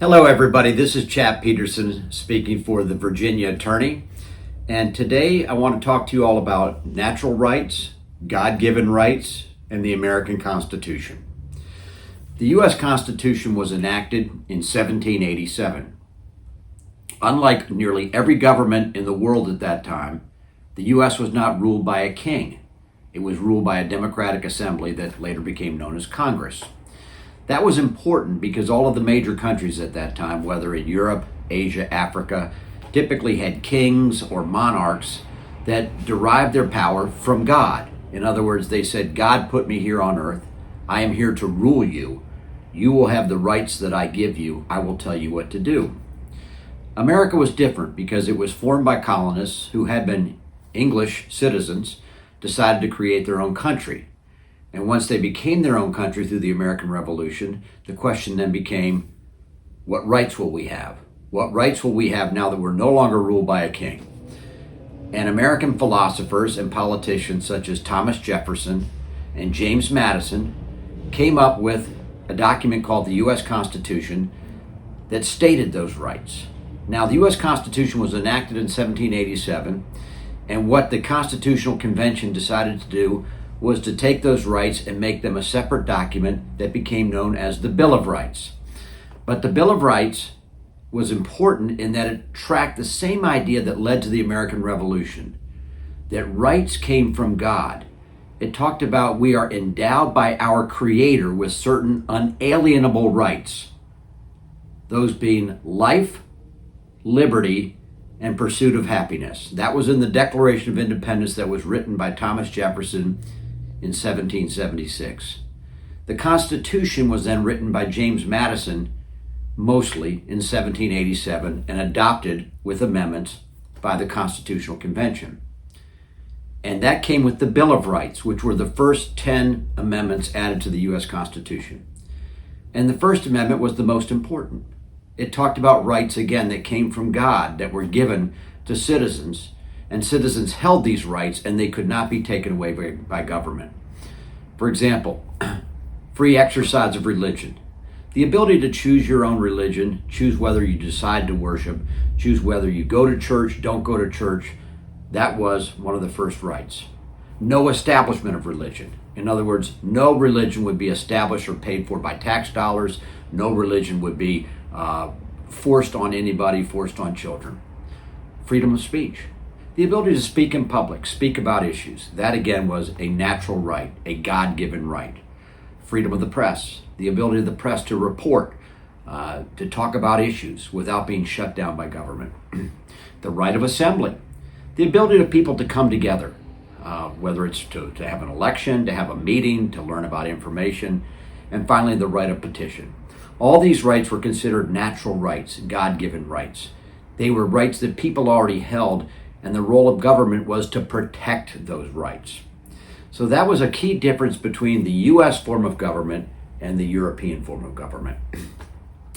Hello, everybody. This is Chap Peterson speaking for the Virginia Attorney. And today I want to talk to you all about natural rights, God-given rights, and the American Constitution. The U.S. Constitution was enacted in 1787. Unlike nearly every government in the world at that time, the U.S. was not ruled by a king. It was ruled by a democratic assembly that later became known as Congress. That was important because all of the major countries at that time, whether in Europe, Asia, Africa, typically had kings or monarchs that derived their power from God. In other words, they said, God put me here on earth. I am here to rule you. You will have the rights that I give you. I will tell you what to do. America was different because it was formed by colonists who had been English citizens, decided to create their own country. And once they became their own country through the American Revolution, the question then became, what rights will we have? What rights will we have now that we're no longer ruled by a king? And American philosophers and politicians such as Thomas Jefferson and James Madison came up with a document called the USConstitution that stated those rights. Now, the U.S. Constitution was enacted in 1787, and what the Constitutional Convention decided to do was to take those rights and make them a separate document that became known as the Bill of Rights. But the Bill of Rights was important in that it tracked the same idea that led to the American Revolution, that rights came from God. It talked about we are endowed by our Creator with certain unalienable rights, those being life, liberty, and pursuit of happiness. That was in the Declaration of Independence that was written by Thomas Jefferson in 1776. The Constitution was then written by James Madison, mostly in 1787, and adopted with amendments by the Constitutional Convention. And that came with the Bill of Rights, which were the first 10 amendments added to the U.S. Constitution. And the First Amendment was the most important. It talked about rights, again, that came from God, that were given to citizens, and citizens held these rights and they could not be taken away by government. For example, free exercise of religion. The ability to choose your own religion, choose whether you decide to worship, choose whether you go to church, don't go to church, that was one of the first rights. No establishment of religion. In other words, no religion would be established or paid for by tax dollars. No religion would be forced on anybody, forced on children. Freedom of speech. The ability to speak in public, speak about issues. That again was a natural right, a God-given right. Freedom of the press. The ability of the press to report, to talk about issues without being shut down by government. The right of assembly. The ability of people to come together, whether it's to have an election, to have a meeting, to learn about information. And finally, the right of petition. All these rights were considered natural rights, God-given rights. They were rights that people already held, and the role of government was to protect those rights. So that was a key difference between the U.S. form of government and the European form of government.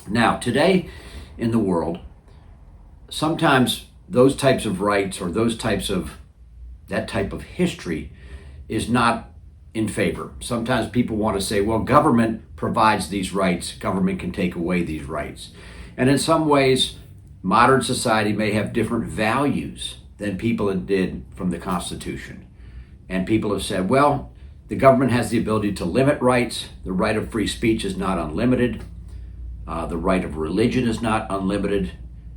Now, today in the world, sometimes those types of rights or that type of history is not in favor. Sometimes people want to say, well, government provides these rights, government can take away these rights. And in some ways, modern society may have different values than people did from the Constitution. And people have said, well, the government has the ability to limit rights. The right of free speech is not unlimited. The right of religion is not unlimited.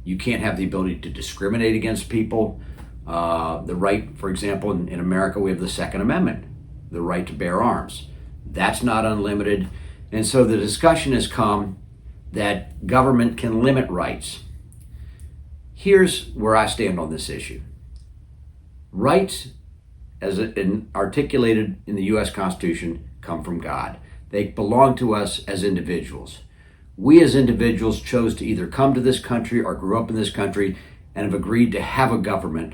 You can't have the ability to discriminate against people. The right, for example, in America, we have the Second Amendment, the right to bear arms. That's not unlimited. And so the discussion has come that government can limit rights. Here's where I stand on this issue. Rights, as articulated in the U.S. Constitution, come from God. They belong to us as individuals. We as individuals chose to either come to this country or grew up in this country and have agreed to have a government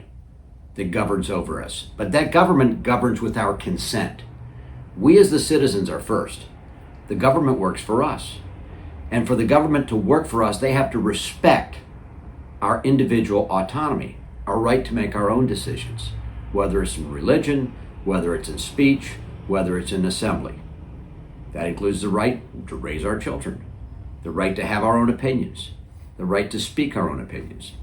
that governs over us. But that government governs with our consent. We as the citizens are first. The government works for us. And for the government to work for us, they have to respect our individual autonomy, our right to make our own decisions, whether it's in religion, whether it's in speech, whether it's in assembly. That includes the right to raise our children. the right to have our own opinions, the right to speak our own opinions.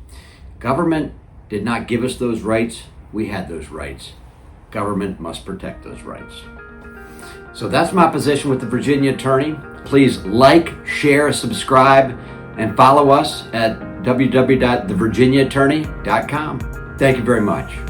Government did not give us those rights. We had those rights. Government must protect those rights. So that's my position with the Virginia attorney. Please like, share, subscribe, and follow us at www.thevirginiaattorney.com. Thank you very much.